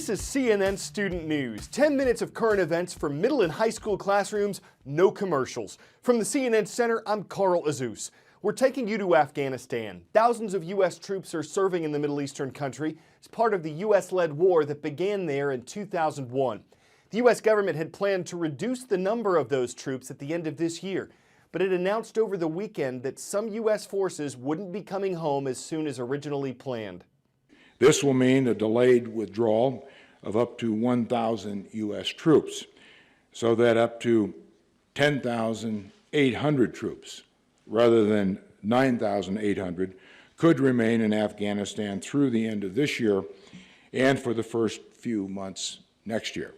This is CNN Student News. 10 minutes of current events for middle and high school classrooms, no commercials. From the CNN Center, I'm Carl Azus. We're taking you to Afghanistan. Thousands of U.S. troops are serving in the Middle Eastern country as part of the U.S.-led war that began there in 2001. The U.S. government had planned to reduce the number of those troops at the end of this year, but it announced over the weekend that some U.S. forces wouldn't be coming home as soon as originally planned. This will mean a delayed withdrawal of up to 1,000 U.S. troops, so that up to 10,800 troops, rather than 9,800, could remain in Afghanistan through the end of this year and for the first few months next year.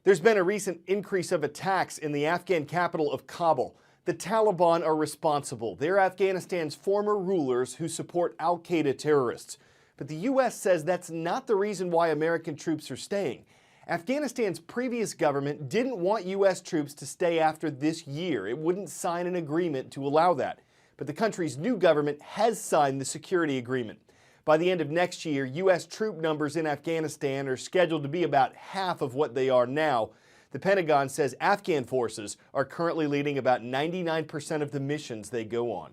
There's been a recent increase of attacks in the Afghan capital of Kabul. The Taliban are responsible. They're Afghanistan's former rulers who support al-Qaeda terrorists. But the U.S. says that's not the reason why American troops are staying. Afghanistan's previous government didn't want U.S. troops to stay after this year. It wouldn't sign an agreement to allow that. But the country's new government has signed the security agreement. By the end of next year, U.S. troop numbers in Afghanistan are scheduled to be about half of what they are now. The Pentagon says Afghan forces are currently leading about 99% of the missions they go on.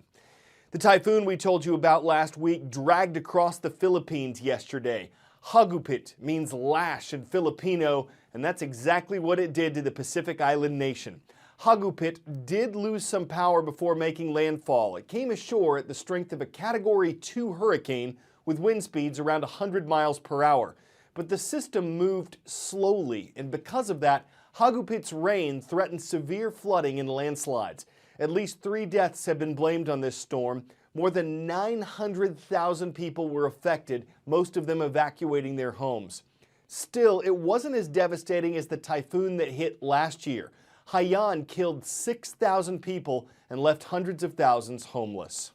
The typhoon we told you about last week dragged across the Philippines yesterday. Hagupit means lash in Filipino, and that's exactly what it did to the Pacific Island nation. Hagupit did lose some power before making landfall. It came ashore at the strength of a Category 2 hurricane with wind speeds around 100 miles per hour. But the system moved slowly, and because of that, Hagupit's rain threatened severe flooding and landslides. At least 3 deaths have been blamed on this storm. More than 900,000 people were affected, most of them evacuating their homes. Still, it wasn't as devastating as the typhoon that hit last year. Haiyan killed 6,000 people and left hundreds of thousands homeless.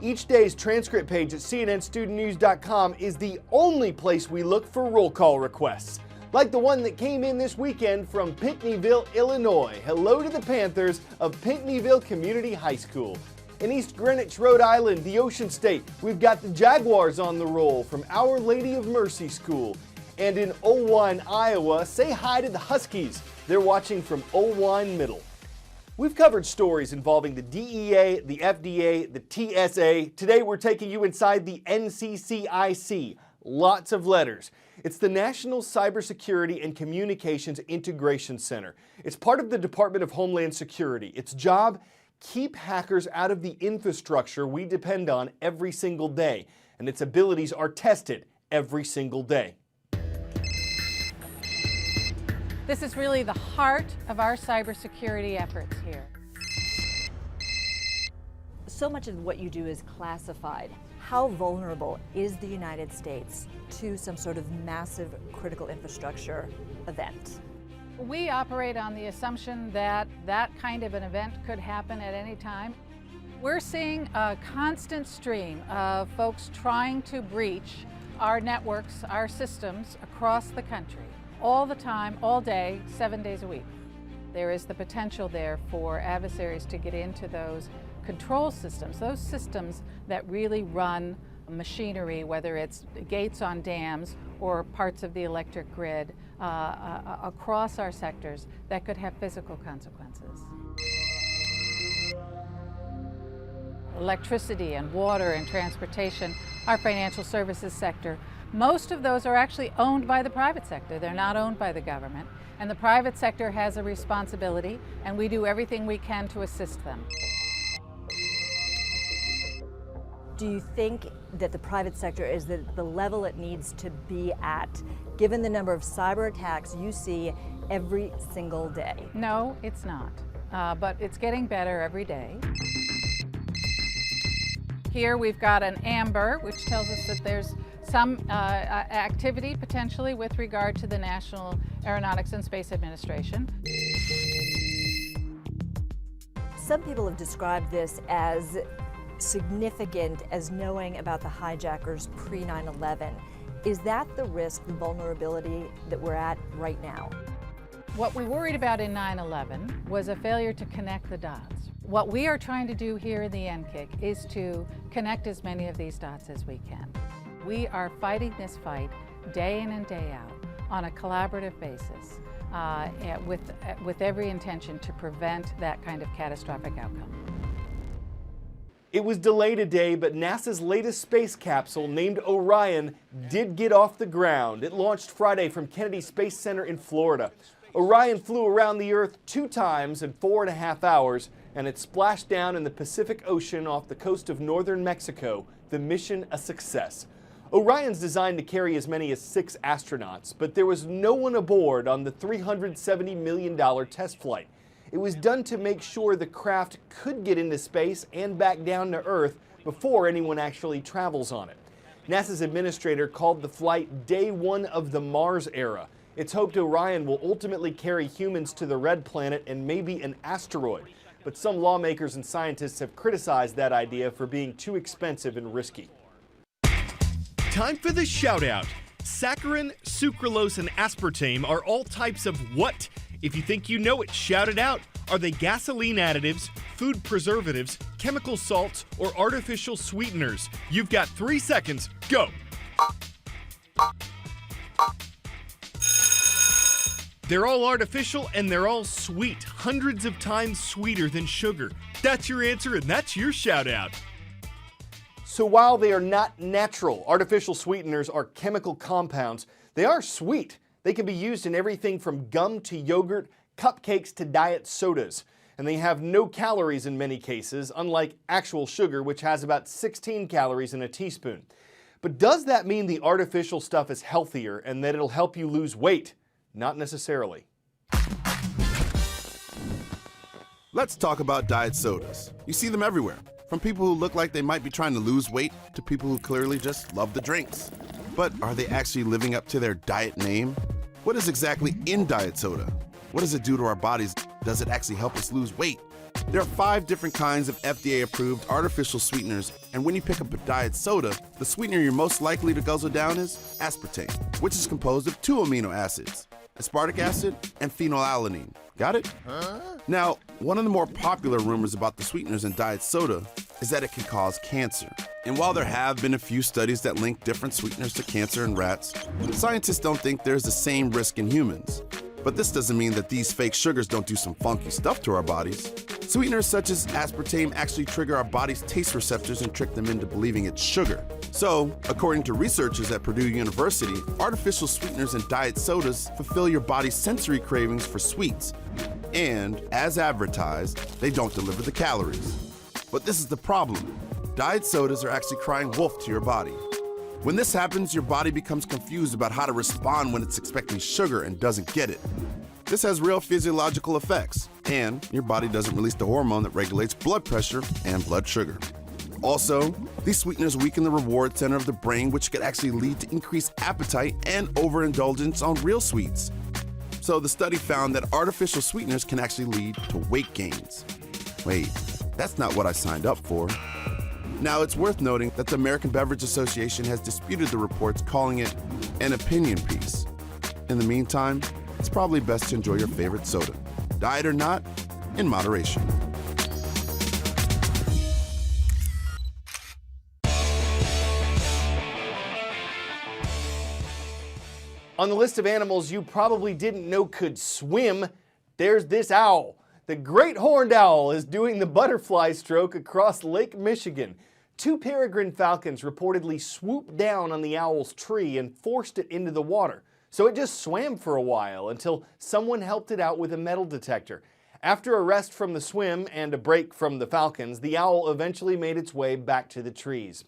Each day's transcript page at cnnstudentnews.com is the only place we look for roll call requests. Like the one that came in this weekend from Pinckneyville, Illinois. Hello to the Panthers of Pinckneyville Community High School. In East Greenwich, Rhode Island, the Ocean State, we've got the Jaguars on the roll from Our Lady of Mercy School. And in Owine, Iowa, say hi to the Huskies. They're watching from Owine Middle. We've covered stories involving the DEA, the FDA, the TSA. Today we're taking you inside the NCCIC. Lots of letters. It's the National Cybersecurity and Communications Integration Center. It's part of the Department of Homeland Security. Its job, keep hackers out of the infrastructure we depend on every single day. And its abilities are tested every single day. This is really the heart of our cybersecurity efforts here. So much of what you do is classified. How vulnerable is the United States to some sort of massive critical infrastructure event? We operate on the assumption that that kind of an event could happen at any time. We're seeing a constant stream of folks trying to breach our networks, our systems across the country, all the time, all day, 7 days a week. There is the potential there for adversaries to get into those control systems, those systems that really run machinery, whether it's gates on dams or parts of the electric grid across our sectors that could have physical consequences. Electricity and water and transportation, our financial services sector, most of those are actually owned by the private sector. They're not owned by the government. And the private sector has a responsibility, and we do everything we can to assist them. Do you think that the private sector is at the level it needs to be at, given the number of cyber attacks you see every single day? No, it's not, but it's getting better every day. Here we've got an amber, which tells us that there's some activity potentially with regard to the National Aeronautics and Space Administration. Some people have described this as significant as knowing about the hijackers pre-9/11. Is that the risk, the vulnerability that we're at right now? What we worried about in 9/11 was a failure to connect the dots. What we are trying to do here in the NKIC is to connect as many of these dots as we can. We are fighting this fight day in and day out on a collaborative basis with every intention to prevent that kind of catastrophic outcome. It was delayed a day, but NASA's latest space capsule, named Orion, did get off the ground. It launched Friday from Kennedy Space Center in Florida. Orion flew around the Earth 2 times in 4.5 hours, and it splashed down in the Pacific Ocean off the coast of northern Mexico, the mission a success. Orion's designed to carry as many as 6 astronauts, but there was no one aboard on the $370 million test flight. It was done to make sure the craft could get into space and back down to Earth before anyone actually travels on it. NASA's administrator called the flight Day 1 of the Mars era. It's hoped Orion will ultimately carry humans to the red planet and maybe an asteroid. But some lawmakers and scientists have criticized that idea for being too expensive and risky. Time for the shout out. Saccharin, sucralose, and aspartame are all types of what? If you think you know it, shout it out. Are they gasoline additives, food preservatives, chemical salts, or artificial sweeteners? You've got 3 seconds. Go. They're all artificial and they're all sweet, hundreds of times sweeter than sugar. That's your answer and that's your shout out. So while they are not natural, artificial sweeteners are chemical compounds, they are sweet. They can be used in everything from gum to yogurt, cupcakes to diet sodas. And they have no calories in many cases, unlike actual sugar, which has about 16 calories in a teaspoon. But does that mean the artificial stuff is healthier and that it'll help you lose weight? Not necessarily. Let's talk about diet sodas. You see them everywhere, from people who look like they might be trying to lose weight to people who clearly just love the drinks. But are they actually living up to their diet name? What is exactly in diet soda? What does it do to our bodies? Does it actually help us lose weight? There are 5 different kinds of FDA-approved artificial sweeteners, and when you pick up a diet soda, the sweetener you're most likely to guzzle down is aspartame, which is composed of 2 amino acids, aspartic acid and phenylalanine. Got it? Now, one of the more popular rumors about the sweeteners in diet soda is that it can cause cancer. And while there have been a few studies that link different sweeteners to cancer in rats, scientists don't think there's the same risk in humans. But this doesn't mean that these fake sugars don't do some funky stuff to our bodies. Sweeteners such as aspartame actually trigger our body's taste receptors and trick them into believing it's sugar. So, according to researchers at Purdue University, artificial sweeteners in diet sodas fulfill your body's sensory cravings for sweets. And, as advertised, they don't deliver the calories. But this is the problem. Diet sodas are actually crying wolf to your body. When this happens, your body becomes confused about how to respond when it's expecting sugar and doesn't get it. This has real physiological effects, and your body doesn't release the hormone that regulates blood pressure and blood sugar. Also, these sweeteners weaken the reward center of the brain, which could actually lead to increased appetite and overindulgence on real sweets. So the study found that artificial sweeteners can actually lead to weight gains. Wait, that's not what I signed up for. Now, it's worth noting that the American Beverage Association has disputed the reports, calling it an opinion piece. In the meantime, it's probably best to enjoy your favorite soda, diet or not, in moderation. On the list of animals you probably didn't know could swim, there's this owl. The great horned owl is doing the butterfly stroke across Lake Michigan. 2 peregrine falcons reportedly swooped down on the owl's tree and forced it into the water. So it just swam for a while until someone helped it out with a metal detector. After a rest from the swim and a break from the falcons, the owl eventually made its way back to the trees.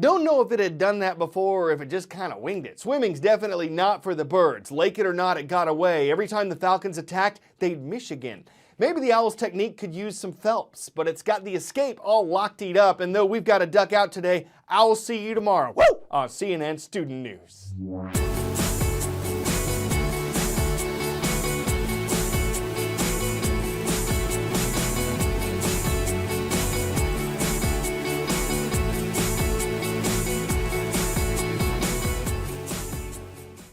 Don't know if it had done that before or if it just kind of winged it. Swimming's definitely not for the birds. Like it or not, it got away. Every time the falcons attacked, they'd miss again. Maybe the owl's technique could use some Phelps, but it's got the escape all locked up, and though we've got to duck out today, I'll see you tomorrow on CNN Student News.